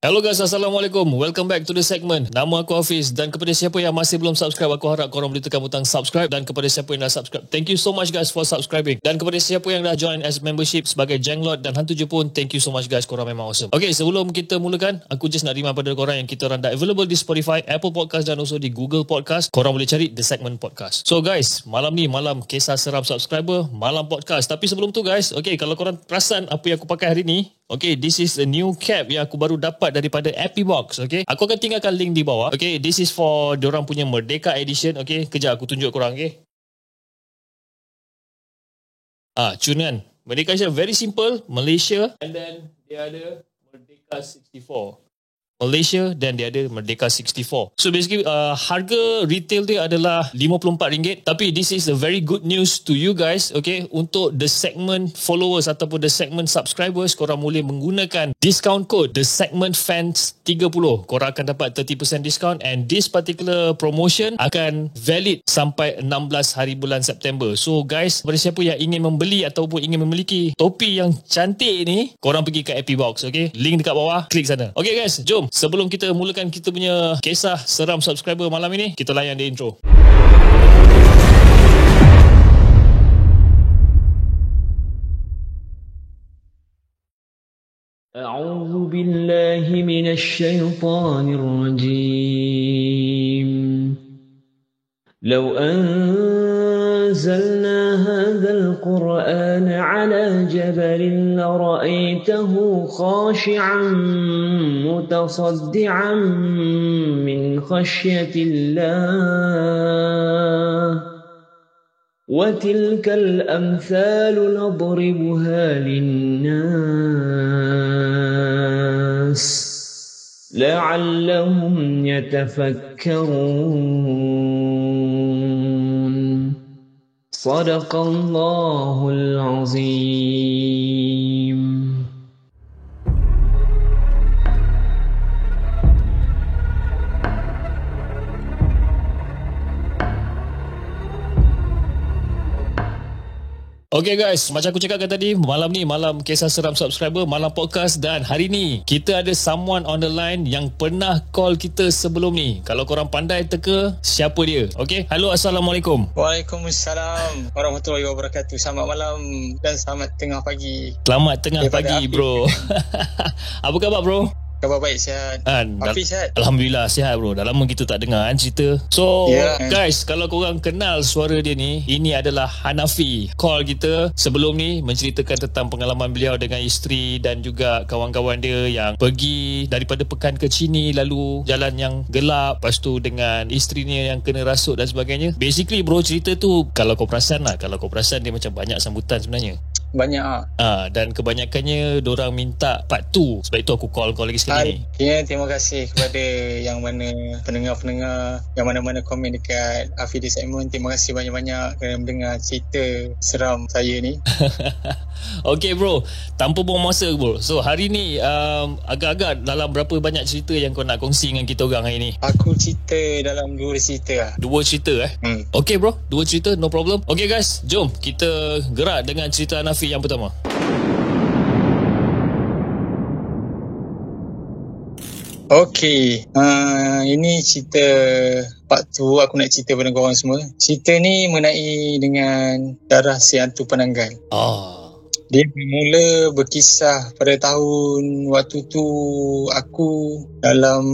Hello guys, Assalamualaikum. Welcome back to the segment. Nama aku Hafiz dan kepada siapa yang masih belum subscribe, aku harap korang boleh tekan butang subscribe, dan kepada siapa yang dah subscribe, thank you so much guys for subscribing. Dan kepada siapa yang dah join as membership sebagai Jenglot dan Hantu Jepun, thank you so much guys, korang memang awesome. Okay, sebelum kita mulakan, aku just nak remind pada korang yang kita orang dah available di Spotify, Apple Podcast dan also di Google Podcast. Korang boleh cari The Segment Podcast. So guys, malam ni malam kisah seram subscriber, malam podcast. Tapi sebelum tu guys, okay, kalau korang perasan apa yang aku pakai hari ni, okay, this is a new cap yang aku baru dapat daripada Happy Box, okay. Aku akan tinggalkan link di bawah, okay. This is for diorang punya Merdeka Edition, okay. Kejap aku tunjuk korang, okay. Cun kan. Merdeka Edition, very simple, Malaysia. And then dia ada Merdeka 64. Malaysia dan dia ada Merdeka 64. So basically harga retail dia adalah RM54. Tapi this is a very good news to you guys, okay. Untuk the segment followers ataupun the segment subscribers, korang boleh menggunakan discount code The Segment Fans 30. Korang akan dapat 30% discount, and this particular promotion akan valid sampai 16 hari bulan September. So guys, kepada siapa yang ingin membeli ataupun ingin memiliki topi yang cantik ni, korang pergi ke Happy Box, okay. Link dekat bawah, klik sana. Okay guys, jom. Sebelum kita mulakan kita punya kisah seram subscriber malam ini, kita layan di intro. أعوذ بالله من الشيطان الرجيم لو أنزلنا هذا القرآن على جبل لرأيته خاشعا متصدعا من خشية الله وتلك الأمثال نضربها للناس لعلهم يتفكرون صدق الله العظيم. Okay guys, macam aku cakapkan tadi, malam ni malam kisah seram subscriber, malam podcast, dan hari ni kita ada someone on the line yang pernah call kita sebelum ni. Kalau korang pandai teka siapa dia. Okay, halo, Assalamualaikum. Waalaikumsalam warahmatullahi wabarakatuh. Selamat malam dan selamat tengah pagi. Selamat tengah pagi bro. Apa khabar bro? Khabar baik, sihat. Hafiz sihat? Alhamdulillah sihat bro. Dah lama kita tak dengar cerita. So guys, kalau korang kenal suara dia ni, ini adalah Hanafi. Call kita sebelum ni menceritakan tentang pengalaman beliau dengan isteri dan juga kawan-kawan dia yang pergi daripada Pekan ke Chini, lalu jalan yang gelap, lepas tu dengan isterinya yang kena rasuk dan sebagainya. Basically bro, cerita tu kalau kau perasan dia macam banyak sambutan sebenarnya. Banyak dan kebanyakannya dorang minta part 2. Sebab itu aku call kau lagi sekali ni. Terima kasih kepada yang mana pendengar-pendengar yang mana-mana komen dekat Hafiz di Segment. Terima kasih banyak-banyak kerana mendengar cerita seram saya ni. Okay bro, tanpa buang masa bro. So hari ni agak-agak dalam berapa banyak cerita yang kau nak kongsi dengan kita orang hari ni? Aku cerita dalam 2 cerita lah. 2 cerita Okay bro, 2 cerita, no problem. Okay guys, jom kita gerak dengan cerita Hanafi yang pertama. Okey, ini cerita part 2 aku nak cerita pada korang semua. Cerita ni mengenai dengan darah si hantu penanggal. Dia bermula berkisah pada tahun waktu tu aku dalam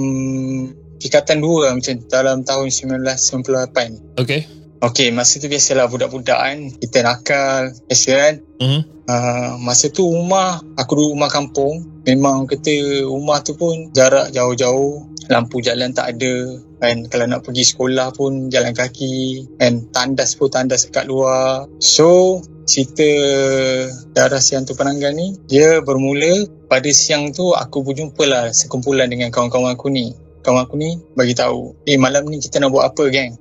tingkatan 2 lah, macam dalam tahun 1998. Okey, masa tu biasalah budak-budak kan, kita nakal, biasa kan. Masa tu aku duduk rumah kampung. Memang kata rumah tu pun jarak jauh-jauh, lampu jalan tak ada kan. Kalau nak pergi sekolah pun jalan kaki kan, tandas dekat luar. So cerita darah si hantu penanggal ni, dia bermula pada siang tu aku berjumpa lah sekumpulan dengan kawan-kawan aku ni. Kawan aku ni bagi tahu, malam ni kita nak buat apa geng?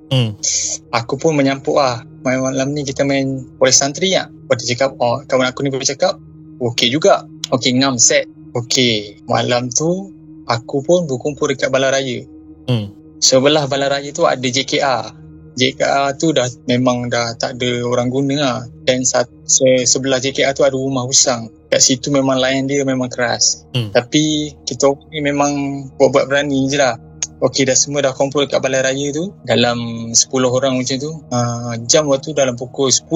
Aku pun menyampuk lah, malam ni kita main polis santri lah. Lepas dia cakap, kawan aku ni bercakap, okey juga. Okey, ngam set. Okey, malam tu aku pun berkumpul dekat Balan Raya. Sebelah Balan Raya tu ada JKR. JKR tu memang dah tak ada orang guna lah. Dan sebelah JKR tu ada rumah usang. Kat situ memang layan dia memang keras. Tapi kita ni memang buat berani je lah. Okey, dah semua dah kumpul kat balai raya tu. Dalam 10 orang macam tu. Jam waktu dalam pukul 10.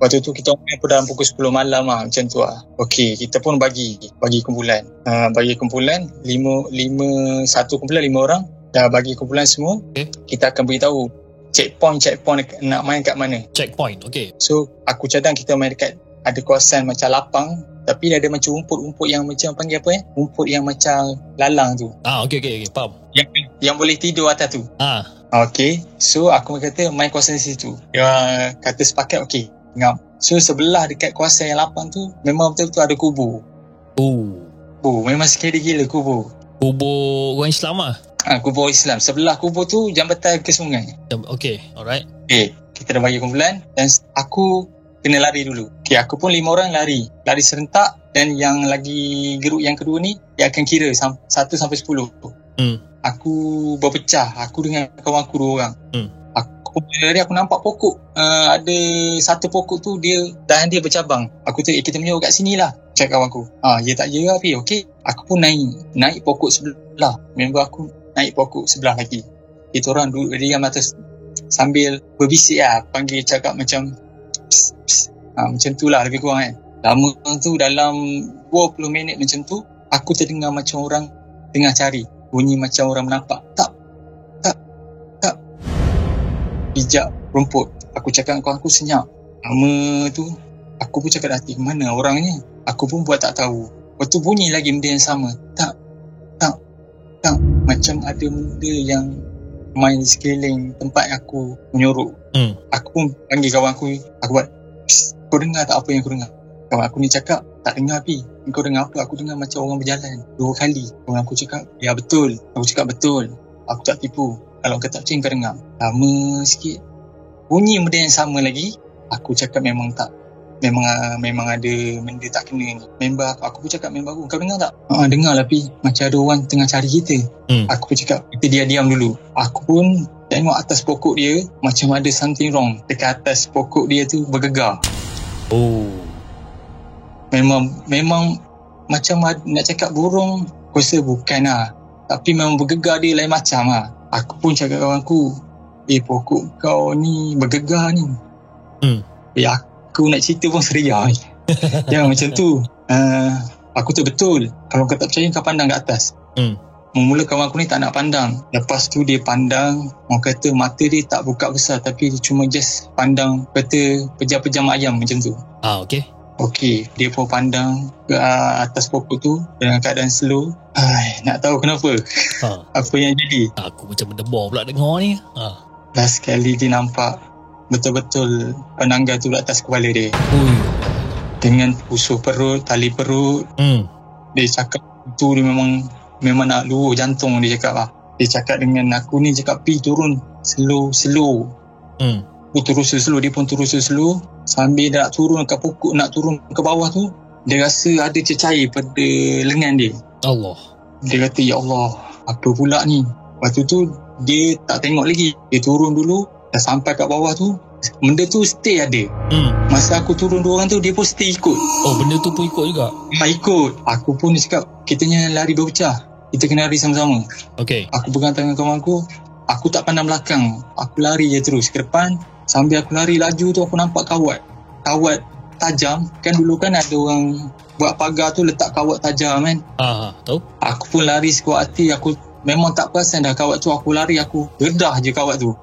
Waktu tu kita pun dalam pukul 10 malam lah, macam tu lah. Okey, kita pun bagi kumpulan. Bagi kumpulan, satu kumpulan 5 orang. Dah bagi kumpulan semua. Kita akan beritahu checkpoint nak main kat mana. Checkpoint, okay. So, aku cadang kita main dekat ada kawasan macam lapang. Tapi ada macam rumput yang macam panggil apa rumput yang macam lalang tu. Okay, faham. Yang boleh tidur atas tu. Okay, so aku kata main kawasan situ. Dia kata sepakat, okay. Ngam. So sebelah dekat kawasan yang lapang tu memang betul-betul ada kubur. Memang scary gila kubur. Kubur orang Islam lah. Kubur Islam. Sebelah kubur tu jambatan ke sungai. Okay, alright. Okay, kita dah bagi kumpulan dan aku kena lari dulu. Okay, aku pun 5 orang lari serentak. Dan yang lagi geruk yang kedua ni dia akan kira 1 sampai 10. Aku berpecah. Aku dengan kawan aku 2 orang. Aku lari, aku nampak pokok. Ada satu pokok tu dia dahan dia bercabang. Aku tu kita menjauh kat sini lah, cakap kawan aku. Ya tak je api. Okay, aku pun naik pokok sebelah. Member aku naik pokok sebelah lagi. Kita orang duduk diam atas sambil berbisik lah. Panggil cakap macam pss, pss. Macam tu lah lebih kurang kan. Lama tu dalam 20 minit macam tu, aku terdengar macam orang tengah cari. Bunyi macam orang menampak. Tak pijak rumput. Aku cakap dengan kawan aku senyap. Lama tu aku pun cakap hati, mana orangnya? Aku pun buat tak tahu. Lepas tu bunyi lagi benda yang sama. Tak. Macam ada benda yang main di sekeliling tempat aku menyorok. Aku pun panggil kawan aku. Aku buat, kau dengar tak apa yang aku dengar? Kawan aku ni cakap, tak dengar api. Kau dengar apa? Aku dengar macam orang berjalan 2 kali. Kawan aku cakap, ya betul. Aku cakap betul. Aku tak tipu. Kalau kau tak percaya kau dengar. Lama sikit bunyi benda yang sama lagi. Aku cakap memang tak. Memang ada benda tak kena ni. Member aku pun cakap member aku, kau dengar tak? Dengar lah Pi. Macam ada orang tengah cari kita. Aku pun cakap kita dia diam dulu. Aku pun tengok atas pokok dia, macam ada something wrong. Dekat atas pokok dia tu bergegar. Memang macam nak cakap burung, aku rasa bukan lah. Tapi memang bergegar dia lain macam lah. Aku pun cakap kawan aku, pokok kau ni bergegar ni. Aku nak cerita pun seria ni. Jangan macam tu. Aku tu betul. Kalau kau tak percaya, kau pandang kat atas. Mula kawan aku ni tak nak pandang. Lepas tu dia pandang, orang kata mata dia tak buka besar, tapi dia cuma just pandang, kata pejam-pejam ayam macam tu. Okey, dia pun pandang ke atas pokok tu dengan keadaan slow. Nak tahu kenapa? Apa yang jadi? Aku macam berdebor pula dengar ni. Last sekali dia nampak betul-betul penanggal tu atas kepala dia. Dengan usuh perut, tali perut. Dia cakap tu dia memang nak luruh jantung, dia cakap lah. Dia cakap dengan aku ni, cakap Pi turun slow. Aku turun slow, dia pun turun slow. Sambil nak turun ke pokok, nak turun ke bawah tu, dia rasa ada cecair pada lengan dia. Allah. Dia kata, ya Allah, apa pula ni? Waktu tu dia tak tengok lagi. Dia turun dulu, dah sampai kat bawah tu, benda tu stay ada. Masa aku turun 2 orang tu, dia pun stay ikut. Benda tu pun ikut juga? Ikut. Aku pun cakap, kitanya lari berpecah. Kita kena lari sama-sama. Aku pegang tangan kawan aku tak pandang belakang. Aku lari je terus ke depan. Sambil aku lari laju tu, aku nampak kawat tajam. Kan dulu kan ada orang buat pagar tu letak kawat tajam kan. Tahu. Aku pun lari sekuat hati. Aku memang tak perasan dah kawat tu. Aku lari, aku redah je kawat tu.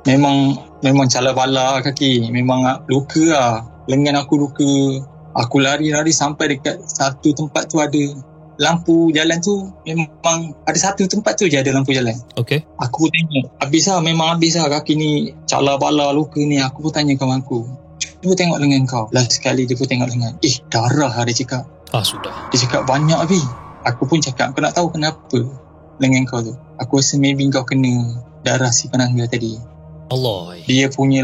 Memang cala bala kaki. Memang luka lah. Lengan aku luka. Aku lari sampai dekat satu tempat tu ada lampu jalan tu. Memang ada satu tempat tu je ada lampu jalan. Aku tengok habis lah kaki ni cala bala luka ni. Aku pun tanya kawan aku, cuba tengok lengan kau. Last sekali dia pun tengok lengan. Darah lah dia cakap. Sudah. Dia cakap banyak Abi. Aku pun cakap, kau nak tahu kenapa lengan kau tu? Aku rasa maybe kau kena darah si penanggal tadi. Allah. Dia punya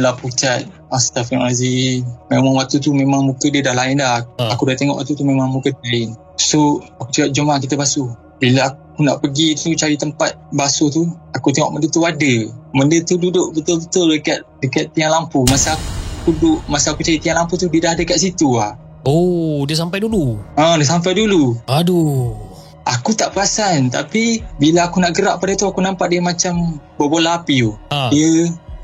lah pucat. Astaghfirullahaladzim. Memang waktu tu memang muka dia dah lain dah. Aku dah tengok waktu tu memang muka dia lain. So aku cakap, jom lah kita basuh. Bila aku nak pergi tu cari tempat basuh tu, aku tengok benda tu ada. Benda tu duduk betul-betul dekat tiang lampu. Masa aku cari tiang lampu tu, dia dah ada kat situ lah. Oh, dia sampai dulu. Dia sampai dulu. Aduh. Aku tak perasan, tapi bila aku nak gerak pada tu, aku nampak dia macam berbola api tu.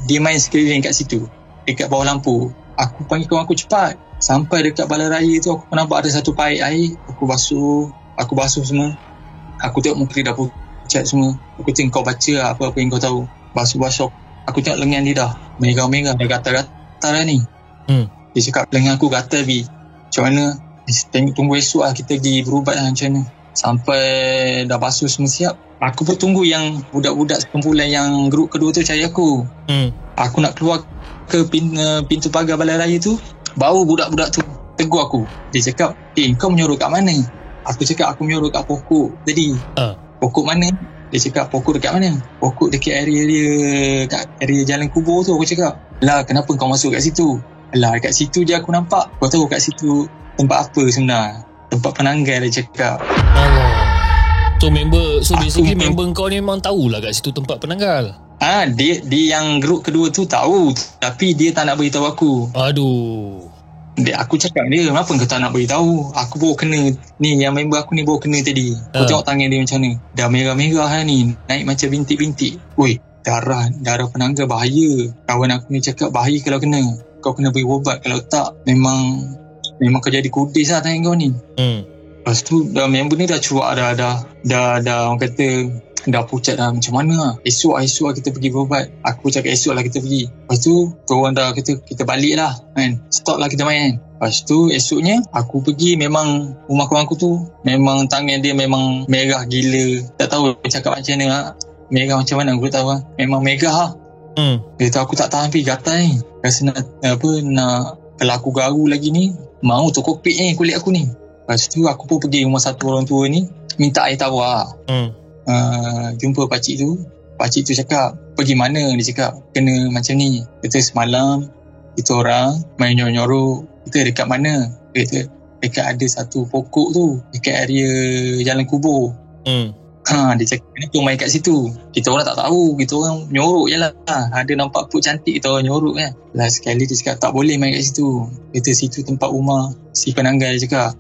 Dia main sekeliling kat situ, dekat bawah lampu. Aku panggil kawan aku cepat. Sampai dekat balai raya tu, aku nampak ada satu paip air. Aku basuh semua. Aku tengok muka dia dah pucat semua. Aku tengok kau baca apa-apa yang kau tahu. Basuh-basuh. Aku tengok lengan dia dah merah-merah, dah gatal-gatal dah ni. Dia cakap, lengan aku gatal Bi. Macam mana? Tunggu esok lah, kita pergi berubat lah macam mana. Sampai dah basuh semua siap, aku pun tunggu yang budak-budak sekumpulan yang grup kedua tu cari aku. Aku nak keluar ke pintu pagar balai raya tu, baru budak-budak tu tegur aku. Dia cakap, kau menyorok kat mana? Aku cakap, aku menyorok kat pokok tadi. Pokok mana? Dia cakap, pokok dekat mana? Pokok dekat area jalan kubur tu. Aku cakap, lah kenapa kau masuk kat situ? Lah kat situ je aku nampak. Kau tahu kat situ tempat apa sebenarnya? Tempat penanggal, dia cakap. So basically member kau ni memang tahulah kat situ tempat penanggal. Dia yang grup kedua tu tahu, tapi dia tak nak beritahu aku. Aduh. Aku cakap dia, kenapa kau tak nak beritahu? Aku baru kena ni, yang member aku ni baru kena tadi. Aku tengok tangan dia macam ni, dah merah-merah lah ni, naik macam bintik-bintik. Weh, darah penanggal bahaya. Kawan aku ni cakap, bahaya kalau kena. Kau kena beri ubat, kalau tak memang kau jadi kudis lah tangan kau ni. Lepas tu dah member ni dah cuak dah orang kata dah pucat dah. Macam mana lah? Esok lah kita pergi berubat. Aku cakap esok lah kita pergi. Lepas tu korang dah kata kita balik lah kan, stop lah kita main. Lepas tu esoknya aku pergi, memang rumah kawan aku tu memang tangan dia memang merah gila. Tak tahu cakap macam mana lah. Merah macam mana aku tak tahu lah. Memang merah lah. Dia tahu aku tak tahan pergi gatal ni. Rasa nak kalau aku garu lagi ni, mau terkopik ni kulit aku ni. Lepas tu aku pun pergi rumah satu orang tua ni, minta air tawar. Jumpa pakcik tu cakap, pergi mana? Dia cakap, kena macam ni. Kita semalam kita orang main nyorok. Kita dekat mana? Dia kata dekat ada satu pokok tu, dekat area jalan kubur. Dia cakap, kenapa main kat situ? Kita orang tak tahu, kita orang nyorok je lah. Ada nampak put cantik, kita orang nyorok kan. Last sekali dia cakap, tak boleh main kat situ. Kita situ tempat rumah si penanggal, dia cakap.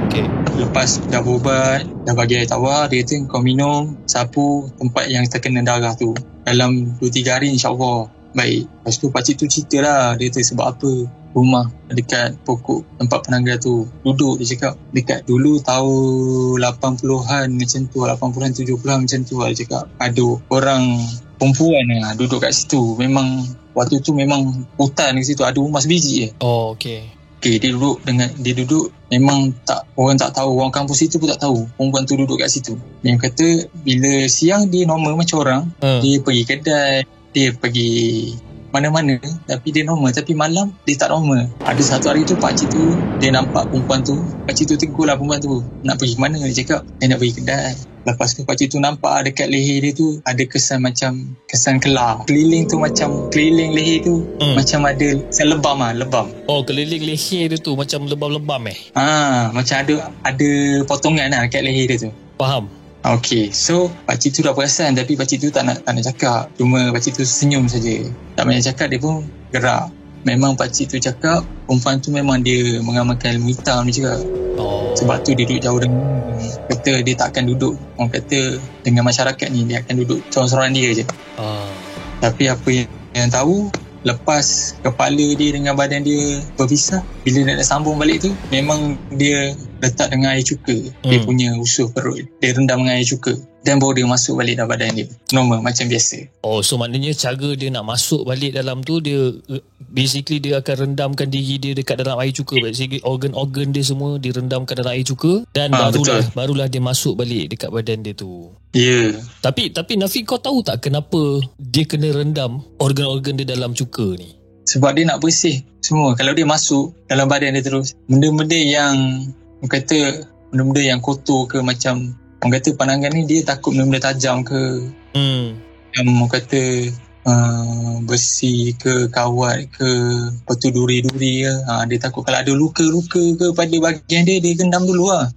Okay. Lepas dah berubat, dah bagi air tawar, dia kata kau minum, sapu tempat yang terkena darah tu. Dalam 2-3 hari insyaAllah baik. Lepas tu pakcik tu cerita lah, dia kata sebab apa rumah dekat pokok tempat penanggal tu duduk. Dia cakap dekat dulu tahun 80-an macam tu, 80-an 70-an macam tu lah. Dia cakap ada orang perempuan lah duduk kat situ. Memang waktu tu memang hutan kat situ, ada rumah sebiji je. Okay, dia duduk memang tak, orang tak tahu, orang kampus itu pun tak tahu perempuan tu duduk kat situ. Dia kata bila siang dia normal macam orang, dia pergi kedai, dia pergi mana-mana, tapi dia normal. Tapi malam dia tak normal. Ada satu hari tu pakcik tu dia nampak perempuan tu, pakcik tu tegur lah perempuan tu, nak pergi mana? Dia cakap dia nak pergi kedai. Lepas tu pakcik tu nampak dekat leher dia tu ada kesan macam kesan kelar. Keliling tu macam keliling leher tu macam ada kesan lebam. Keliling leher dia tu macam lebam-lebam macam ada potongan lah dekat leher dia tu. Faham. Okay, so pakcik tu dah perasan, tapi pakcik tu tak nak cakap. Cuma pakcik tu senyum saja. Tak banyak cakap, dia pun gerak. Memang pakcik tu cakap perempuan tu memang dia mengamalkan ilmu hitam, dia cakap. Sebab tu dia duduk jauh dengan, kata dia tak akan duduk, orang kata dengan masyarakat ni, dia akan duduk seorang-seorang dia je. Tapi apa yang tahu, lepas kepala dia dengan badan dia berpisah, bila dia nak sambung balik tu, memang dia letak dengan air cuka. Dia punya usus perut, dia rendam dengan air cuka, dan baru dia masuk balik dalam badan dia normal macam biasa. So maknanya cara dia nak masuk balik dalam tu, dia basically dia akan rendamkan diri dia dekat dalam air cuka. Basically organ-organ dia semua direndamkan dalam air cuka, dan barulah dia masuk balik dekat badan dia tu. Tapi Nafi, kau tahu tak kenapa dia kena rendam organ-organ dia dalam cuka ni? Sebab dia nak bersih semua. Kalau dia masuk dalam badan dia terus, benda-benda yang orang kata benda-benda yang kotor ke, macam orang kata penanggal ni dia takut benda-benda tajam ke, yang orang kata besi ke, kawat ke, lepas tu duri-duri ke, dia takut kalau ada luka-luka ke pada bahagian dia rendam dulu lah.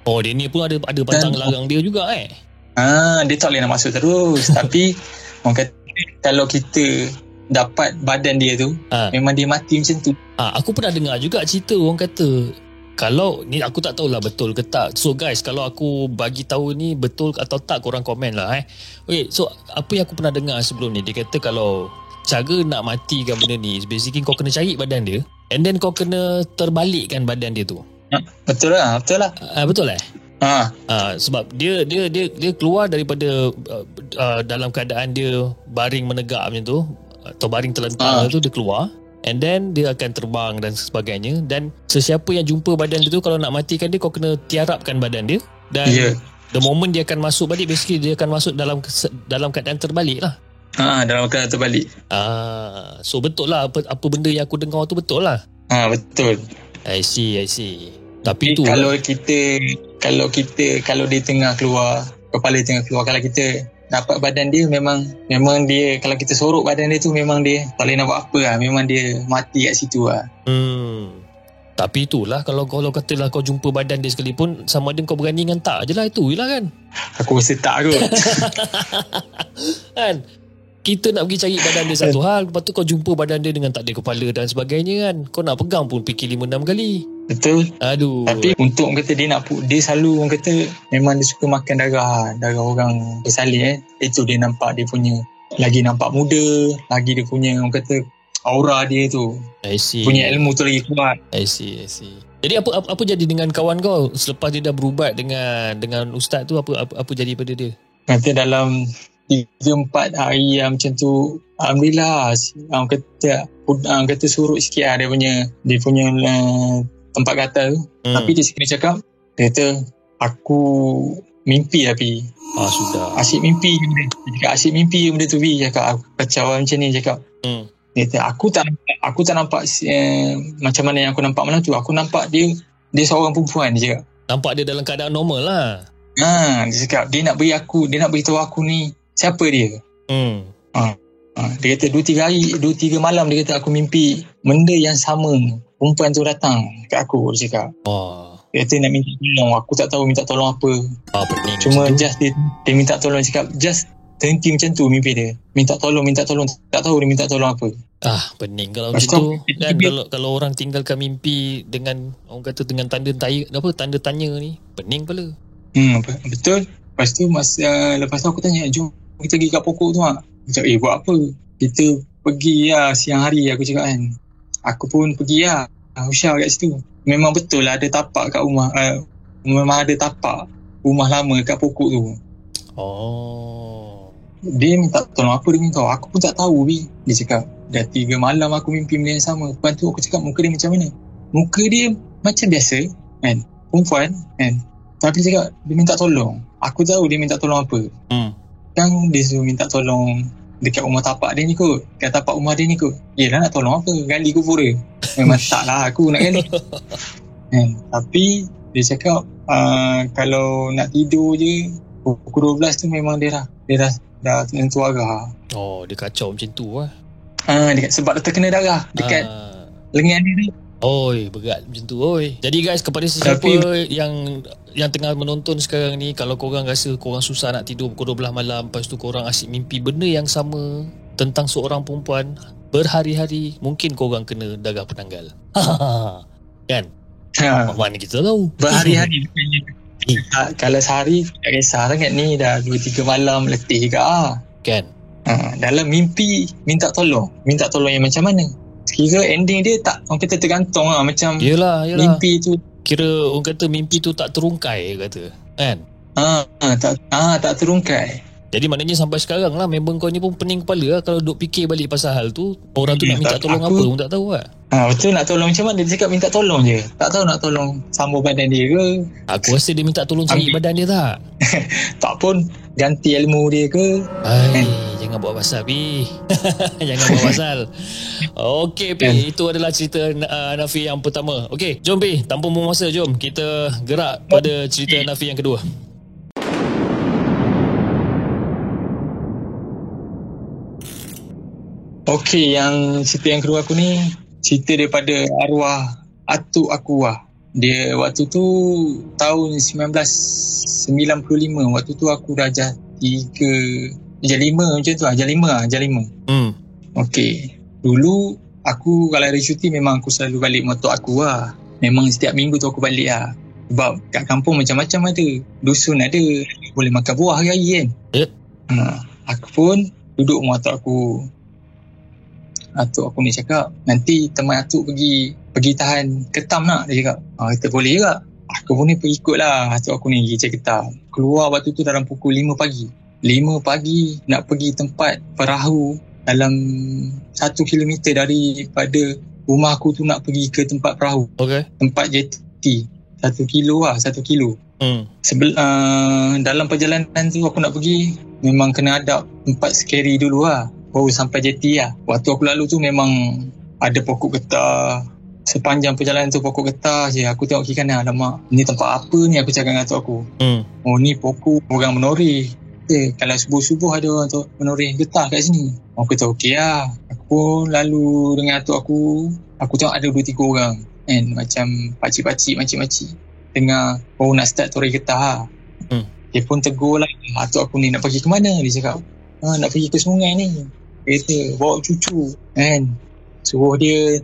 Oh, dia ni pun ada pantang larang dia juga Dia tak boleh nak masuk terus. Tapi orang kata kalau kita dapat badan dia tu, memang dia mati macam tu. Aku pernah dengar juga cerita orang kata, kalau ni aku tak tahulah betul ke tak. So guys, kalau aku bagi tahu ni betul atau tak, korang komen lah Okay, so apa yang aku pernah dengar sebelum ni, dia kata kalau cara nak matikan benda ni, basically kau kena cari badan dia, and then kau kena terbalikkan badan dia tu. Betul lah. Betul sebab dia keluar daripada dalam keadaan dia baring menegak macam tu, atau baring terlentang tu, dia keluar, and then dia akan terbang dan sebagainya. Dan sesiapa yang jumpa badan dia tu, kalau nak matikan dia, kau kena tiarapkan badan dia. Dan the moment dia akan masuk balik, basically dia akan masuk dalam keadaan terbalik lah. Dalam keadaan terbalik. So betul lah apa benda yang aku dengar tu betul lah. Betul. I see. Tapi tu kalau dia tengah keluar, kepala tengah keluar, kalau kita dapat badan dia, memang dia, kalau kita sorok badan dia tu, memang dia tak boleh nak buat apa lah. Memang dia mati kat situ lah. Tapi itulah, kalau katalah kau jumpa badan dia sekalipun, sama ada kau berani dengan tak je lah, itu je lah kan. Aku rasa tak kot. Kan, kita nak pergi cari badan dia satu hal, lepas tu kau jumpa badan dia dengan tak ada kepala dan sebagainya kan, kau nak pegang pun fikir 5-6 kali. Betul. Aduh. Tapi untuk orang kata dia selalu, orang kata memang dia suka makan darah orang bersalin Itu dia nampak, dia punya lagi nampak muda, lagi dia punya, orang kata aura dia tu, I see, punya ilmu tu lagi kuat. I see. Jadi apa jadi dengan kawan kau selepas dia dah berubat dengan ustaz tu? Apa jadi pada dia? Kata dalam 3-4 hari macam tu, alhamdulillah, orang kata surut sikit lah dia punya tempat gatal tu. Tapi dia kena cakap, dia kata aku mimpi tapi sudah asyik mimpi benda tu Bi. Cakap aku kacau macam ni. Cakap dia kata aku tak nampak macam mana yang aku nampak malam tu. Aku nampak dia seorang perempuan. Dia cakap nampak dia dalam keadaan normal lah. Dia cakap dia nak beritahu aku ni siapa dia. Dia kata 2-3 malam, dia kata aku mimpi benda yang sama, perempuan tu datang kat aku. Dia cakap dia kata nak minta tolong. Aku tak tahu minta tolong apa. Cuma just dia minta tolong. Dia cakap just terhenti macam tu mimpi dia, minta tolong. Tak tahu dia minta tolong apa. Pening kalau macam tu kan. Kalau orang tinggalkan mimpi dengan, orang kata dengan tanda tanya ni, pening kepala. Betul. Lepas tu aku tanya, jom kita pergi kat pokok tu lah. Dia cakap buat apa? Kita pergi lah siang hari. Aku cakap kan, aku pun pergi lah Usha kat situ. Memang betul lah ada tapak kat rumah. Memang ada tapak rumah lama kat pokok tu. Dia minta tolong apa dia minta, aku pun tak tahu Bi. Dia cakap dah 3 malam aku mimpi benda yang sama. Lepas tu aku cakap muka dia macam mana? Muka dia macam biasa kan, perempuan kan. Tapi dia cakap dia minta tolong. Aku tahu dia minta tolong apa. Kan dia suruh minta tolong dekat rumah tapak dia ni kot. Kat tapak rumah dia ni kot. Yelah nak tolong apa? Gali kubur dia. Memang tak lah aku nak gali. Tapi dia cakap kalau nak tidur je pukul 12 tu memang dia dah tentu arah. Dia kacau macam tu lah. Sebab dia terkena darah dekat lengan dia ni. Berat macam tu. Jadi guys, kepada sesiapa yang tengah menonton sekarang ni, kalau korang rasa korang susah nak tidur pukul 12 malam, lepas tu korang asyik mimpi benda yang sama tentang seorang perempuan berhari-hari, mungkin korang kena darah penanggal. Kan? Mana kita tahu. Berhari-hari. Kalau sehari tak kisah sangat, ni dah 2-3 malam letih juga kan. Dalam mimpi minta tolong yang macam mana? Kira ending dia tak, orang kata tergantung lah. Macam yelah. Mimpi tu kira orang kata mimpi tu tak terungkai kata kan. Tak terungkai. Jadi maknanya sampai sekarang lah member kau ni pun pening kepala lah kalau duk fikir balik pasal hal tu. Orang tu nak minta tolong apa pun tak tahu lah. Betul, nak tolong macam mana? Dia cakap minta tolong je. Tak tahu nak tolong sambung badan dia ke. Aku rasa dia minta tolong cari badan dia tak. Tak pun ganti ilmu dia ke. Jangan buat pasal Pi. Jangan buat pasal. Okey Pi, itu adalah cerita Nafi yang pertama. Okey, jom Pi, tanpa buang masa, jom kita gerak pada cerita Nafi yang kedua. Okey, yang cerita yang kedua aku ni cerita daripada arwah atuk aku lah. Dia waktu tu tahun 1995. Waktu tu aku dah ajar 5 macam tu lah. Ajar 5. Okey. Dulu aku kalau hari cuti memang aku selalu balik motor aku lah. Memang setiap minggu tu aku balik lah. Sebab kat kampung macam-macam ada. Dusun ada. Boleh makan buah hari-hari kan. Aku pun duduk rumah atuk aku. Atuk aku ni cakap, nanti teman atuk pergi tahan ketam nak. Dia cakap, kita boleh juga. Aku pun ni pergi ikut lah atuk aku ni pergi cari ketam. Keluar waktu tu dalam pukul 5 pagi. 5 pagi nak pergi tempat perahu dalam 1 kilometer daripada rumah aku tu nak pergi ke tempat perahu. Tempat jeti. 1 kilo lah, 1 kilo. Dalam perjalanan tu aku nak pergi, memang kena ada tempat scary dulu lah. Baru sampai jeti lah. Waktu aku lalu tu memang ada pokok getah. Sepanjang perjalanan tu pokok getah je. Aku tengok kiri kanan, alamak, ni tempat apa ni, aku cakap dengan atuk aku. Oh ni pokok orang menoreh. Kalau subuh-subuh ada orang tu menoreh getah kat sini. Aku kata okey lah. Aku pun lalu dengan atuk aku. Aku tengok ada 2-3 orang kan, macam pakcik-pakcik, makcik-makcik tengah baru nak start toreh getah lah. Dia pun tegur lah atuk aku ni, nak pergi ke mana? Dia cakap, nak pergi ke sungai ni. Dia kata bawa cucu kan, suruh dia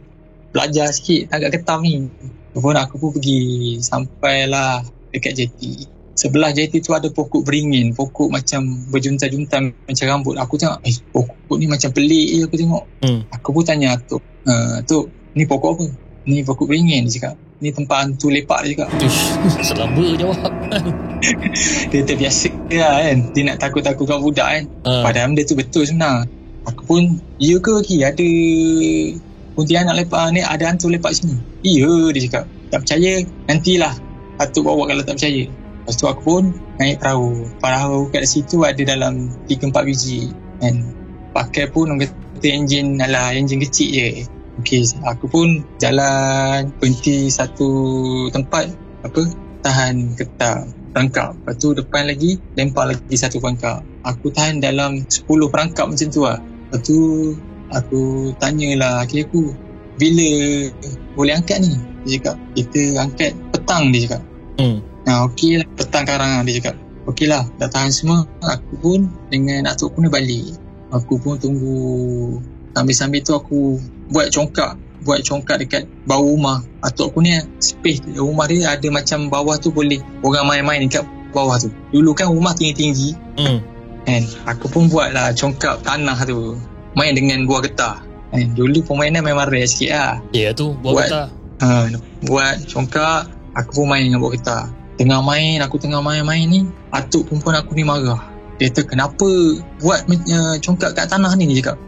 belajar sikit agak ketam ni. Aku pun pergi. Sampailah dekat jeti. Sebelah jeti tu ada pokok beringin, pokok macam berjuntai-juntai macam rambut. Aku tengok, pokok ni macam pelik je aku tengok. Aku pun tanya atuk, Tok, ni pokok apa? Ni pokok beringin. Dia cakap, ni tempat hantu lepak. Dia cakap. Selamba jawab. Dia terbiasa lah kan, dia nak takut-takutkan budak kan. Padahal benda tu betul sebenarnya. Aku pun, ya ke Ki, ada kuntilanak lepak ni, ada hantu lepak sini? Ya, dia cakap. Tak percaya, nantilah atuk bawa kalau tak percaya. Lepas tu aku pun naik perahu kat situ ada dalam 3-4 biji kan. Pakai pun orang kata enjin kecil je. Okey, aku pun jalan berhenti satu tempat tahan getah perangkap. Lepas tu depan lagi lempar lagi satu perangkap. Aku tahan dalam 10 perangkap macam tu lah. Lepas tu aku tanyalah laki aku, bila boleh angkat ni? Dia cakap, kita angkat petang. Dia cakap. Okey lah, petang karang. Dia cakap, okey lah, dah tahan semua. Aku pun dengan atuk aku ni balik. Aku pun tunggu. Sambil-sambil tu aku buat congkak dekat bawah rumah. Atuk aku ni space rumah dia ada macam bawah tu boleh orang main-main dekat bawah tu. Dulu kan rumah tinggi-tinggi kan. Aku pun buatlah congkak tanah tu, main dengan buah getah kan. Dulu permainan memang rare sikit lah. Ya tu buah getah. Buat congkak, aku pun main dengan buah getah. Tengah main ni, atuk perempuan aku ni marah. Dia kata, kenapa buat congkak kat tanah ni? Dia cakap,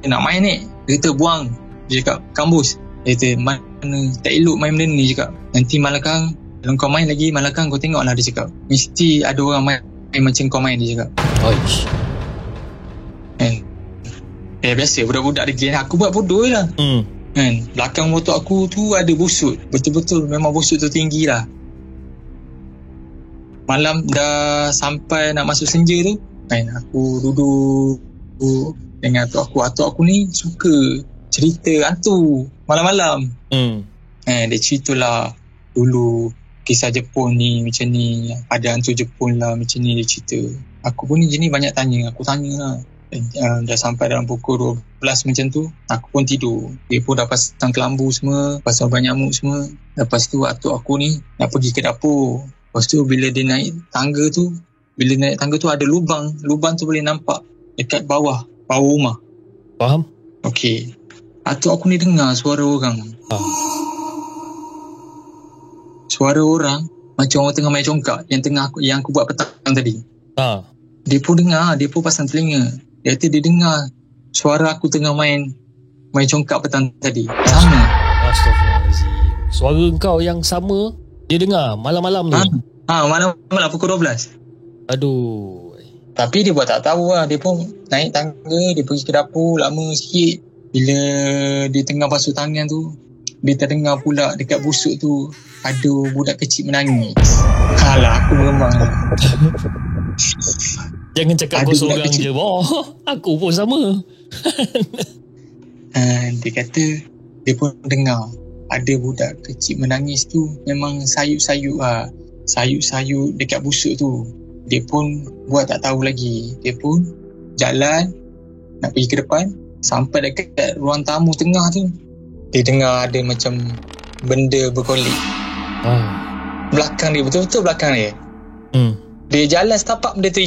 nak main ni. Dia kata, buang. Dia cakap, kambus. Dia kata, mana tak elok main benda ni. Dia cakap, nanti malakang, kalau kau main lagi, malakang kau tengok lah. Dia cakap, mesti ada orang main macam kau main. Dia cakap. Biasa budak-budak dia gila. Aku buat bodoh lah. Kan, belakang motor aku tu ada busut. Betul-betul memang busut tu tinggi lah. Malam dah sampai nak masuk senja tu kan, aku duduk dengan atuk aku. Atuk aku ni suka cerita hantu malam-malam. Dia ceritalah dulu kisah Jepun ni macam ni, ada hantu Jepun lah macam ni dia cerita. Aku pun ni jenis banyak tanya. Aku tanya lah. Dah sampai dalam pukul 12 macam tu, aku pun tidur. Dia pun dah pasang kelambu semua, pasang banyak nyamuk semua. Lepas tu atuk aku ni nak pergi ke dapur. Lepas tu bila dia naik tangga tu ada lubang. Lubang tu boleh nampak dekat bawah rumah. Faham? Okey. Atuk aku ni dengar suara orang. Suara orang macam orang tengah main congkak yang aku buat petang tadi. Dia pun dengar, dia pun pasang telinga. Dia kata dia dengar suara aku tengah main congkak petang tadi. Sama. Astaghfirullahaladzim. Suara kau yang sama dia dengar malam-malam tu. Malam pukul 12. Aduh. Tapi dia buat tak tahu lah. Dia pun naik tangga, dia pergi ke dapur lama sikit. Bila dia tengah basuh tangan tu, dia terdengar pula dekat busuk tu ada budak kecil menangis. Alah, aku meremang lah. Jangan cakap kau seorang je. Aku pun sama. Dia kata dia pun dengar ada budak kecil menangis tu memang sayup-sayup lah. Sayup-sayup dekat busuk tu. Dia pun buat tak tahu lagi. Dia pun jalan nak pergi ke depan. Sampai dekat ruang tamu tengah tu, dia dengar ada macam benda bergolek. Belakang dia, betul-betul belakang dia. Dia jalan setapak benda tu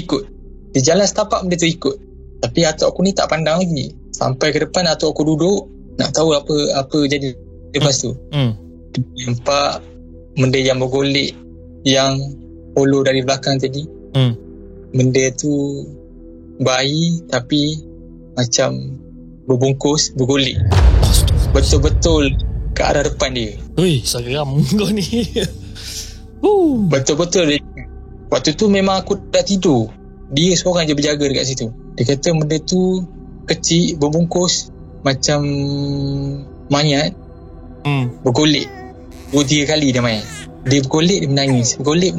ikut. Tapi atuk aku ni tak pandang lagi. Sampai ke depan atuk aku duduk nak tahu apa jadi lepas tu. Nampak benda yang bergolek yang follow dari belakang tadi. Benda tu bayi tapi macam berbungkus, bergolek. Betul-betul ke arah depan dia. Ui, seram kau ni. Betul-betul dia. Waktu tu memang aku dah tidur. Dia seorang je berjaga dekat situ. Dia kata benda tu kecil, berbungkus macam mayat. Bergolek 2-3 kali dia main. Dia bergolek, dia menangis. Bergolek,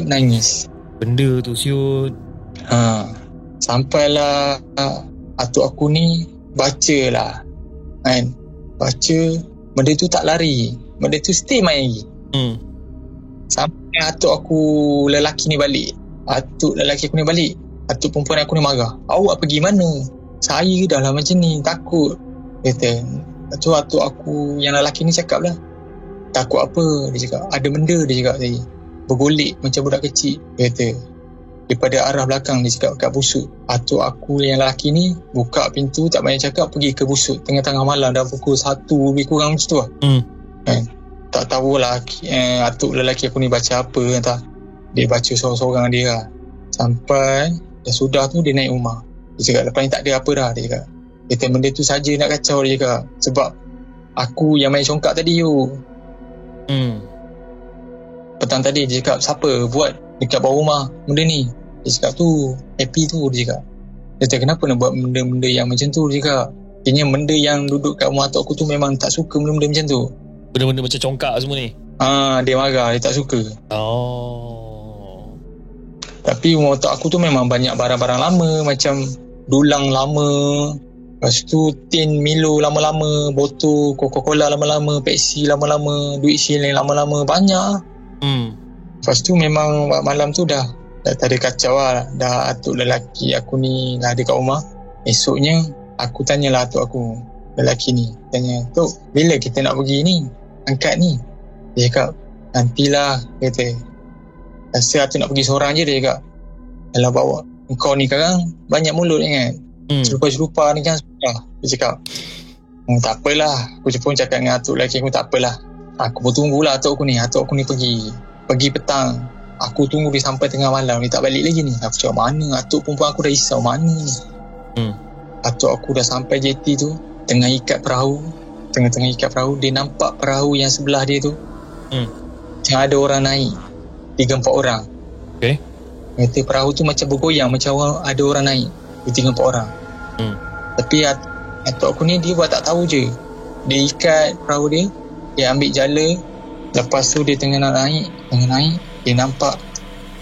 menangis. Benda tu siut. Sampailah atuk aku ni bacalah kan. Baca, benda tu tak lari. Benda tu stay main lagi. Sampai atuk aku lelaki ni balik. Atuk perempuan aku ni marah. Awak pergi mana? Saya dah lah macam ni, takut. Kata. Lepas tu atuk aku yang lelaki ni cakap lah, takut apa? Dia cakap ada benda, dia cakap tadi bergolek macam budak kecil. Dia kata daripada arah belakang, dia cakap kat busuk. Atuk aku yang lelaki ni buka pintu, tak banyak cakap, pergi ke busuk tengah-tengah malam, dah pukul 1 lebih kurang macam tu lah. Tak tahulah atuk lelaki aku ni baca apa, entah dia baca sorang-sorang dia lah. Sampai dah sudah tu dia naik rumah. Dia cakap lepas ni tak ada apa dah. Dia cakap benda tu saja nak kacau. Dia cakap sebab aku yang main congkak tadi tu. Petang tadi dia cakap siapa buat dekat bawah rumah benda ni. Dia cakap tu happy tu. Dia cakap, dia cakap kenapa nak buat benda-benda yang macam tu. Dia cakap kayaknya benda yang duduk kat rumah atuk aku tu memang tak suka benda-benda macam tu. Benda-benda macam congkak semua ni. Dia marah, dia tak suka. Tapi rumah atuk aku tu memang banyak barang-barang lama, macam dulang lama, lepas tu tin Milo lama-lama, botol Coca-Cola lama-lama, Pepsi lama-lama, duit shilling lama-lama, banyak. Lepas tu memang malam tu dah tak ada kacau lah. Dah atuk lelaki aku ni dah ada kat rumah. Esoknya aku tanyalah atuk aku lelaki ni, tanya, Tok, bila kita nak pergi ni, angkat ni? Dia cakap nantilah, kata. Rasa atuk nak pergi seorang je. Dia cakap kalau bawa kau ni sekarang banyak mulut kan, serupa-serupa ni kan susah. Dia cakap tak apalah. Aku pun cakap dengan atuk lelaki aku, tak apalah, aku pun tunggulah atuk aku ni pergi petang. Aku tunggu dia sampai tengah malam, dia tak balik lagi ni. Aku cakap mana atuk perempuan aku dah risau mana ni. Atuk aku dah sampai jeti tu, tengah ikat perahu, dia nampak perahu yang sebelah dia tu macam ada orang naik 3-4 orang. Kata perahu tu macam bergoyang, macam ada orang naik 3-4 orang. Tapi atuk aku ni dia buat tak tahu je. Dia ikat perahu dia, dia ambil jala. Lepas tu dia tengah naik, dia nampak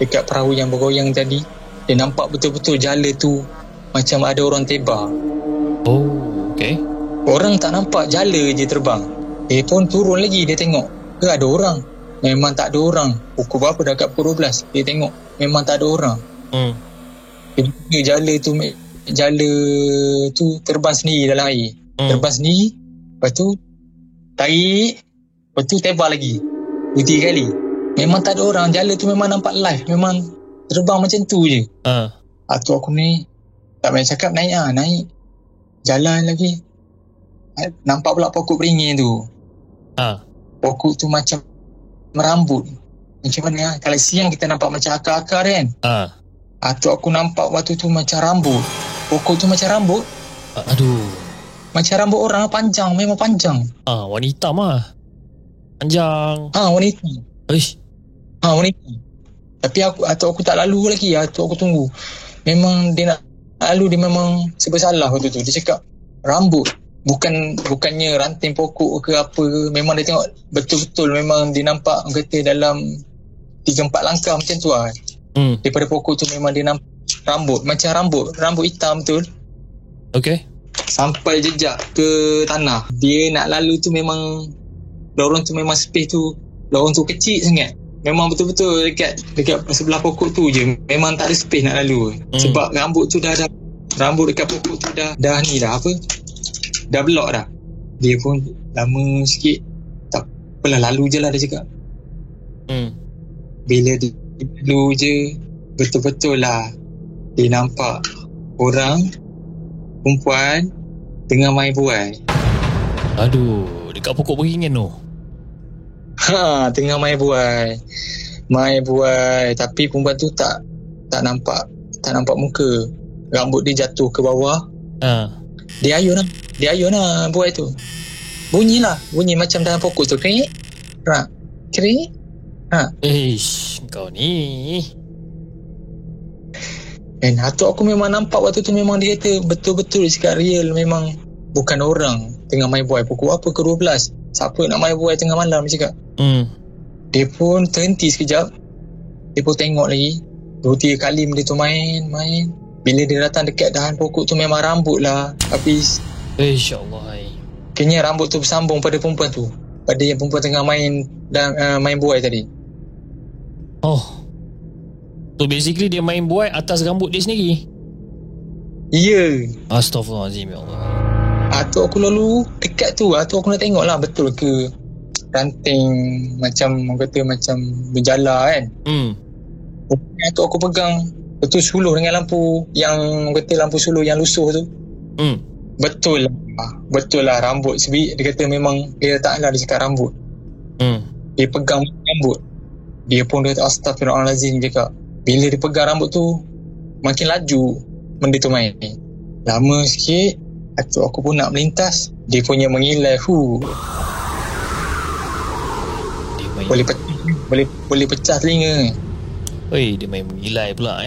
dekat perahu yang bergoyang tadi, dia nampak betul-betul jala tu macam ada orang tebar. Orang tak nampak, jala je terbang. Dia pun turun lagi, dia tengok ke ada orang. Memang tak ada orang. Pukul berapa, dah kat pukul 12. Dia tengok memang tak ada orang. Jala tu terbang sendiri dalam air. Terbang sendiri, lepas tu tarik, lepas tu tebar lagi 2-3 kali. Memang tak ada orang. Jala tu memang nampak live, memang terbang macam tu je. Atuk aku ni tak banyak cakap, naik jalan lagi. Nampak pula pokok beringin tu. Pokok tu macam merambut. Macam mana, kalau siang kita nampak macam akar-akar kan. Atuk aku nampak waktu tu macam rambut. Pokok tu macam rambut. Macam rambut orang, panjang, memang panjang. Warna hitam lah, panjang. Warna hitam. Warna hitam. Tapi atuk aku tak lalu lagi. Atuk aku tunggu. Memang dia nak lalu, dia memang serba salah waktu tu. Dia cakap rambut, bukannya ranting pokok ke apa. Memang dia tengok betul-betul, memang dia nampak, kata dalam 3-4 langkah macam tu lah. Daripada pokok tu memang dia nampak rambut, macam rambut hitam betul. Sampai jejak ke tanah. Dia nak lalu tu memang lorong tu memang space tu, lorong tu kecil sangat. Memang betul-betul dekat sebelah pokok tu je. Memang tak ada space nak lalu. Sebab rambut tu dah rambut dekat pokok tu dah ni dah apa? Dah block dah. Dia pun lama sikit. Tak apalah, lalu je lah dia cakap. Bila dia lalu je, betul-betul lah dia nampak orang perempuan tengah main buai. Aduh, dekat pokok beringin tu. Tengah main buai. Tapi perempuan tu tak nampak muka. Rambut dia jatuh ke bawah. Dia ayun lah buai tu. Bunyi macam dalam pokok tu. Kering. Kau ni. Dan atuk aku memang nampak waktu tu, memang dia kata betul-betul cakap real, memang bukan orang tengah main buai. Pukul apa ke 12, siapa nak main buai tengah malam, dia cakap. Dia pun terhenti sekejap. Dia pun tengok lagi 2-3 kali benda tu main. Bila dia datang dekat dahan pokok tu, memang rambut lah habis. InsyaAllah. Kayaknya rambut tu bersambung pada perempuan tu, pada yang perempuan tengah main buai tadi. So basically dia main buai atas rambut dia sendiri. Ya. Astaghfirullahaladzim, ya Allah. Atuk aku lalu dekat tu. Atuk aku nak tengok lah betul ke ranting macam orang kata macam berjala kan. Atuk aku pegang betul suluh dengan lampu yang orang kata lampu suluh yang lusuh tu. Betul lah rambut sebiji. Dia kata memang dia taklah dia cakap rambut. Dia pegang rambut. Dia pun dia kata astagfirullahaladzim, dia cakap. Bila dia pegang rambut tu, makin laju benda tu main. Lama sikit, atuk aku pun nak melintas. Dia punya mengilai. Boleh pecah telinga. Dia main mengilai pula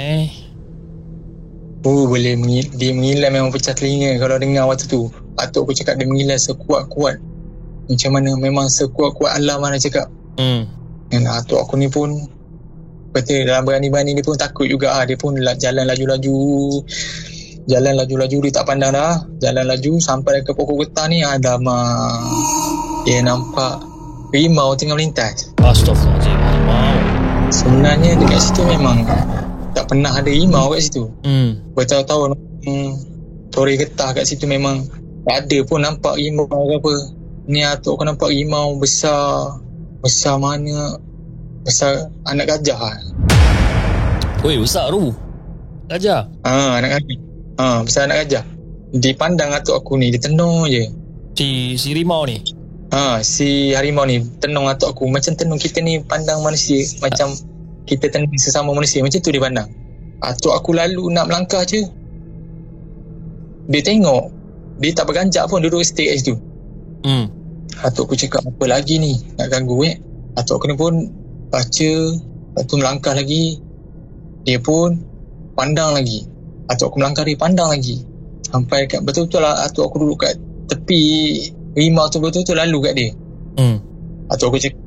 Dia mengilai memang pecah telinga kalau dengar waktu tu. Atuk aku cakap dia mengilai sekuat-kuat. Macam mana, memang sekuat-kuat alam mana cakap. Dan atuk aku ni pun kata dalam berani-berani dia pun takut juga. Dia pun jalan laju-laju. Dia tak pandang dah. Jalan laju sampai ke pokok getah ni. Dia nampak rimau tengah melintas. Astaghfirullahaladzim, rimau. Sebenarnya dekat situ memang tak pernah ada rimau kat situ. Bertahun-tahun Tori getah kat situ memang tak ada pun nampak rimau ke apa. Ni atuk aku nampak rimau besar mana, besar anak gajah. Besar tu gajah. Anak gajah. Besar anak gajah. Dia pandang atuk aku ni, dia tenung je. Si rimau ni. Si harimau ni tenung atuk aku. Macam tenung kita ni pandang manusia, macam kita tenung sesama manusia, macam tu dia pandang. Atuk aku lalu nak melangkah je, dia tengok, dia tak berganjak pun, duduk stay kat situ. Atuk aku cakap apa lagi ni nak ganggu. Atuk aku ni pun baca, lepas tu melangkah lagi. Dia pun pandang lagi. Atuk aku melangkah, dia pandang lagi. Sampai kat betul-betul lah atuk aku duduk kat tepi rimau tu, betul-betul lalu kat dia. Atuk aku cakap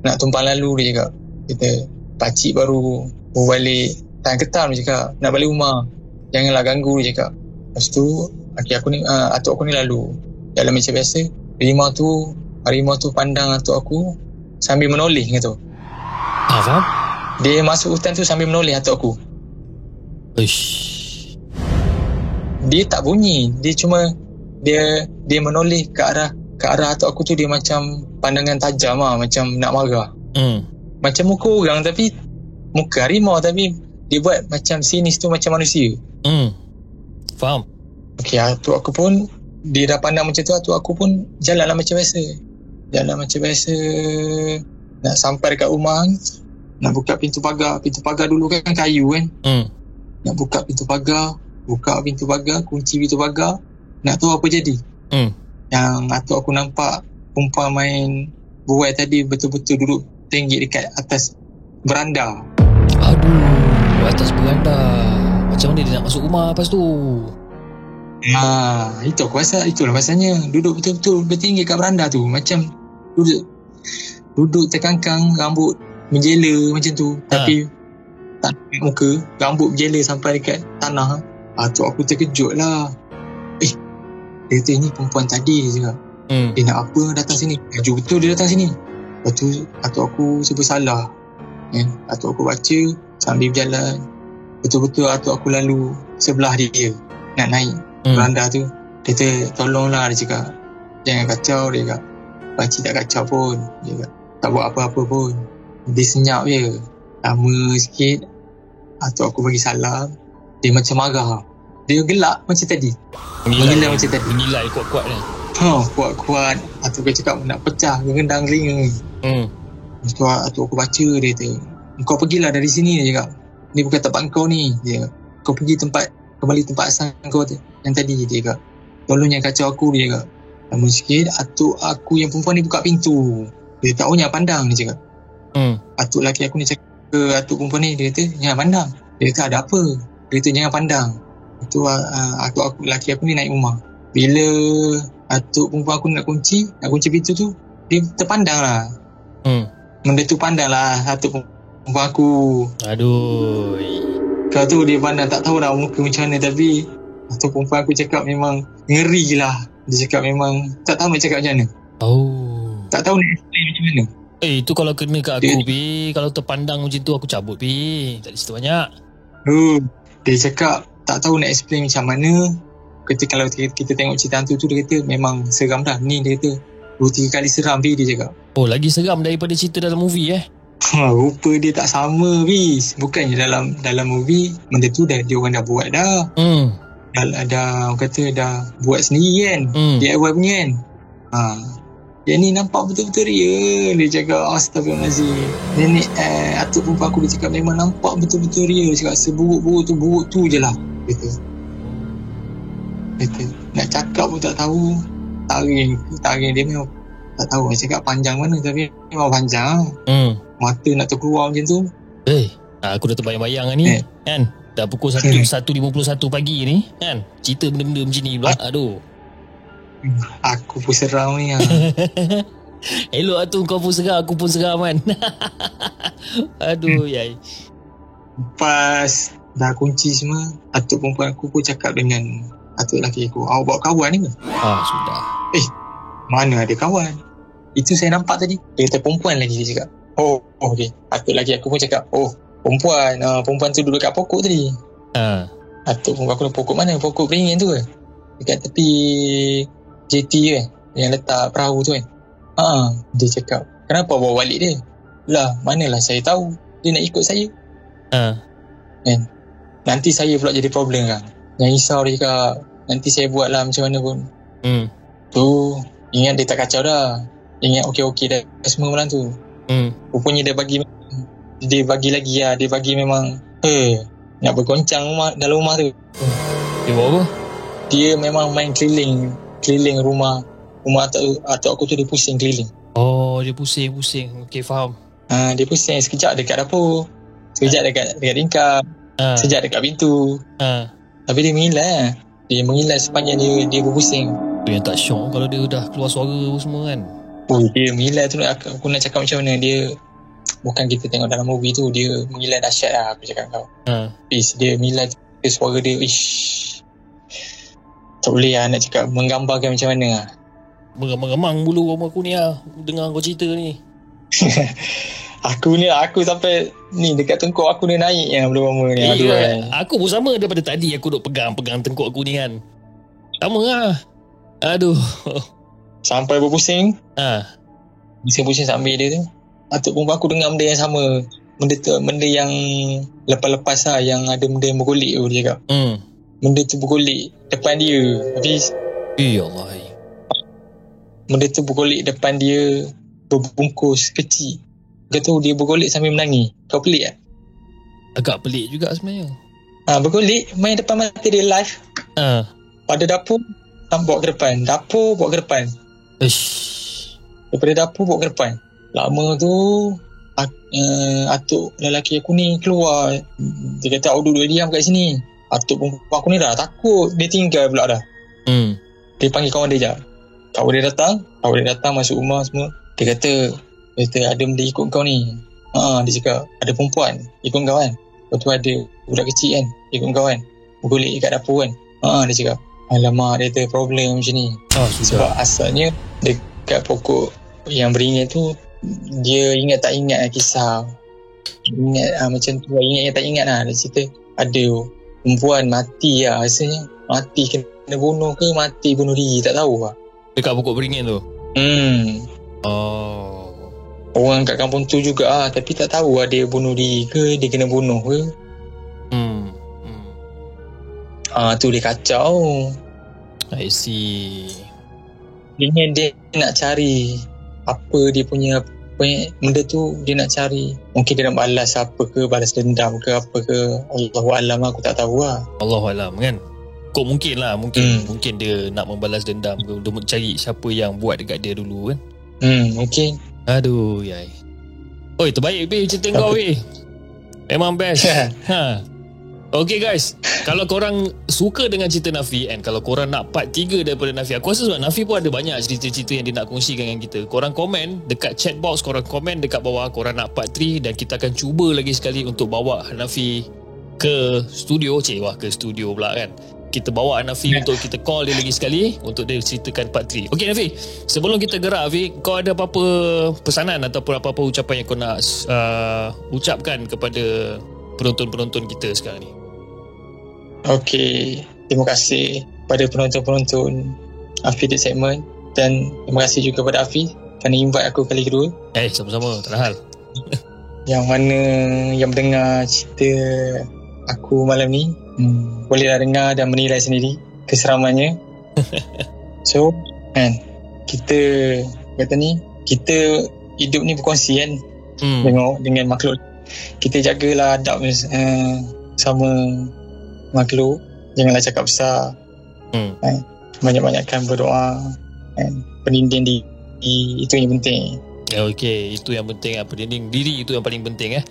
nak tumpang lalu, dia cakap. Kita pakcik baru balik tahan ketam, dia cakap nak balik rumah, janganlah ganggu, dia cakap. Lepas tu atuk aku ni lalu jalan macam biasa. Harimau tu pandang atuk aku sambil menoleh kata. Faham? Dia masuk hutan tu sambil menoleh atuk aku. Dia tak bunyi, dia cuma dia menoleh ke arah atuk aku tu. Dia macam pandangan tajam lah, macam nak marah. Macam muka orang tapi muka harimau, tapi dia buat macam sinis tu macam manusia. Faham? Okey, atuk aku pun dia dah pandang macam tu. Atuk aku pun jalanlah macam biasa. Nak sampai dekat rumah, nak buka pintu pagar dulu kan kayu kan. Nak buka pintu pagar, kunci pintu pagar. Nak tahu apa jadi? Yang atuk aku nampak perempuan main buai tadi betul-betul duduk tinggi dekat atas beranda. Aduh, atas beranda. Macam mana dia nak masuk rumah lepas tu? Itu aku rasa itulah pasalnya. Duduk betul-betul bertinggi kat beranda tu. Macam duduk terkangkang, rambut menjela macam tu. Tapi tak nampak muka, rambut menjela sampai dekat tanah. Atuk aku terkejut lah. Dia kata ni perempuan tadi je. Dia nak apa datang sini? Laju betul dia datang sini. Lepas tu atuk aku serba salah. Atuk aku baca sambil berjalan. Betul-betul atuk aku lalu sebelah dia nak naik beranda tu. Dia kata tolonglah, dia cakap. Jangan kacau, dia cakap. Pakcik tak kacau pun, dia cakap. Tak buat apa-apa pun. Dia senyap je. Lama sikit atuk aku bagi salam. Dia macam marah. Dia gelak macam tadi. Menggilai macam tadi. Menggilai kuat-kuat ni. Kuat-kuat. Atuk aku cakap nak pecah gendang telinga. Lepas tu atuk aku baca, dia kata, kau pergilah dari sini, dia cakap. Ni bukan tempat kau ni, dia cakap. Kau pergi kembali tempat asal kau yang tadi, dia cakap. Tolong jangan kacau aku, dia cakap. Lama sikit atuk aku yang perempuan ni buka pintu. Dia tak jangan pandang, dia cakap. Atuk lelaki aku ni cakap ke atuk perempuan ni, dia kata jangan pandang. Dia kata ada apa? Dia kata jangan pandang. Itu atuk aku, lelaki aku ni naik rumah. Bila atuk perempuan aku nak kunci pintu tu, dia terpandang lah. Benda tu pandang lah atuk perempuan aku. Aduh. Kau tu dia pandang, tak tahu nak muka macam mana. Tapi atuk perempuan aku cakap memang ngeri lah. Dia cakap memang tak tahu nak cakap macam mana. Tak tahu nak explain macam mana. Itu kalau kena kat aku, Pi. Kalau terpandang macam tu, aku cabut, Pi. Tak ada cerita banyak. Dia cakap tak tahu nak explain macam mana. Kalau kita tengok cerita hantu tu, dia kata memang seram dah. Ni dia kata 2-3 kali seram, Pi, dia cakap. Lagi seram daripada cerita dalam movie Rupa dia tak sama, Pi. Bukannya dalam movie benda tu dia orang dah buat dah. Dah orang kata dah buat sendiri kan. DIY punya kan. Yang ni nampak betul-betul real. Dia cakap astagfirullahaladzim. Nenek atuk perempuan aku, dia cakap memang nampak betul-betul real. Dia cakap seburuk-buruk tu je lah. Kata nak cakap pun tak tahu. Taring dia memang tak tahu. Dia cakap panjang mana, tapi memang panjang. Mata nak terkeluar macam tu. Aku dah terbayang-bayang ni kan. Dah pukul 1.51 pagi ni kan. Cerita benda-benda macam ni pula. Aduh. Aku pun seram ni. Elok lah tu, kau pun seram, aku pun seram kan. Aduh yai. Pas dah kunci semua, atuk perempuan aku pun cakap dengan atuk lelaki aku, awak bawa kawan ni ke? Sudah. Mana ada kawan? Itu saya nampak tadi. Dia kata perempuan lagi, dia cakap. Okay. Atuk lelaki aku pun cakap, perempuan. Perempuan tu duduk kat pokok tadi. Atuk perempuan aku, pokok mana? Pokok beringin tu ke? Dekat tepi JT kan, yang letak perahu tu kan. Dia cakap, kenapa bawa balik dia? Lah, manalah saya tahu. Dia nak ikut saya. Kan? Nanti saya pula jadi problem kan. Yang risau, dia cakap, nanti saya buat lah macam mana pun. Tu, ingat dia tak kacau dah. Ingat okey-okey dah semua malam tu. Rupanya dia bagi lagi lah. Dia bagi memang nak bergoncang dalam rumah tu. Dia buat apa? Dia memang main keliling rumah atuk aku tu. Dia pusing keliling. Dia pusing. Okey, faham. Dia pusing. Sekejap dekat dapur, sekejap dekat tingkap, sekejap dekat pintu. Tapi dia mengilai. Dia mengilai sepanjang dia berpusing. Yang tak syok kalau dia dah keluar suara semua kan. Dia mengilai tu, aku nak cakap macam mana. Dia bukan kita tengok dalam movie tu. Dia mengilai dahsyat lah, aku cakap kau. Dia mengilai tu, suara dia tak boleh lah nak cakap, menggambarkan macam mana lah. Mengemang bulu rumah aku ni lah, dengar kau cerita ni. Aku sampai ni dekat tengkuk aku ni naik yang bulu rumah ni. Aku pun sama, daripada tadi aku duk pegang tengkuk aku ni kan. Sama lah. Aduh. Sampai berpusing. Pusing-pusing sambil dia tu. Atuk perempuan aku dengar benda yang sama. Benda yang lepas-lepas lah, yang ada benda yang bergolek tu, dia cakap. Benda tu bergolek depan dia. Habis Allah. Benda tu bergolek depan dia, berbungkus kecil. Kata dia bergolek sambil menangis. Kau pelik tak? Agak pelik juga sebenarnya. Bergolek main depan mata dia live. Pada dapur bawa ke depan. Dapur bawa ke depan. Daripada dapur bawa ke depan. Lama tu atuk lelaki aku ni keluar. Dia kata, awak duduk diam kat sini. Atuk perempuan aku ni dah takut. Dia tinggal pula dah. Dia panggil kawan dia sekejap. Kawan dia datang masuk rumah semua. Dia kata ada benda ikut kau ni. Dia cakap ada perempuan ikut kau kan. Lepas tu ada budak kecil kan ikut kau kan, bergolek kat dapur kan. Dia cakap alamak dia ada problem macam ni. Sebab Sudah. asalnya dekat pokok yang beringin tu, dia ingat tak ingat kisah. Ingat macam tu lah. Ingat tak ingat lah. Dia cerita ada perempuan mati lah rasanya. Mati kena bunuh ke mati bunuh diri, tak tahu lah. Dekat pokok beringin tu. Orang kat kampung tu juga lah, tapi tak tahu lah dia bunuh diri ke, dia kena bunuh ke. Tu dia kacau. I see. Dia nak cari apa dia punya benda tu, dia nak cari. Mungkin dia nak balas apa ke, balas dendam ke apa ke. Allahualam, aku tak tahu lah. Allahualam kan. Kok mungkin lah, mungkin dia nak membalas dendam ke, dia cari siapa yang buat dekat dia dulu kan. Mungkin. Aduh yai. Oi, terbaik Pi cerita kau Pi. Memang best. Okay guys, kalau korang suka dengan cerita Nafi, and kalau korang nak part 3 daripada Nafi, aku rasa sebab Nafi pun ada banyak cerita-cerita yang dia nak kongsikan dengan kita. Korang komen dekat chat box, korang komen dekat bawah korang nak part 3, dan kita akan cuba lagi sekali untuk bawa Nafi ke studio. Ke studio pula kan. Kita bawa Nafi untuk kita call dia lagi sekali untuk dia ceritakan part 3. Okay Nafi, sebelum kita gerak Nafi, kau ada apa-apa pesanan ataupun apa-apa ucapan yang kau nak ucapkan kepada penonton-penonton kita sekarang ni? Okey, terima kasih pada penonton-penonton Afi The Segment, dan terima kasih juga kepada Afi kerana invite aku kali kedua. Sama-sama, tak ada hal. Yang mana yang mendengar cerita aku malam ni, bolehlah dengar dan menilai sendiri keseramannya. So kan, kita kata ni, kita hidup ni berkongsi kan, dengan makhluk. Kita jagalah adab sama makhluk, janganlah cakap besar, banyak-banyakkan berdoa, pendinding diri, itu yang penting. Okey, itu yang penting, pendinding diri itu yang paling penting.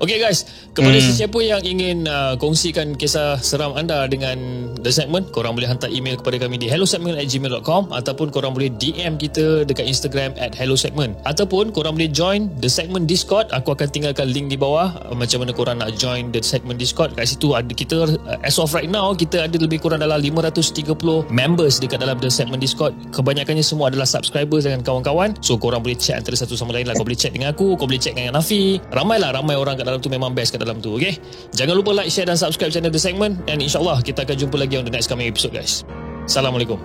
Okey guys, kepada sesiapa yang ingin kongsikan kisah seram anda dengan The Segment, korang boleh hantar email kepada kami di hellosegment@gmail.com, ataupun korang boleh DM kita dekat Instagram @hellosegment, ataupun korang boleh join The Segment Discord. Aku akan tinggalkan link di bawah macam mana korang nak join The Segment Discord. Kat situ ada kita, as of right now, kita ada lebih kurang dalam 530 members dekat dalam The Segment Discord. Kebanyakannya semua adalah subscribers dengan kawan-kawan. So korang boleh chat antara satu sama lain lah. Kau boleh chat dengan aku, kau boleh chat dengan Nafi. Ramai orang kat dalam tu, memang best kat dalam tu. Okay, jangan lupa like, share dan subscribe channel The Segment, and insyaAllah kita akan jumpa lagi on the next coming episode guys. Assalamualaikum.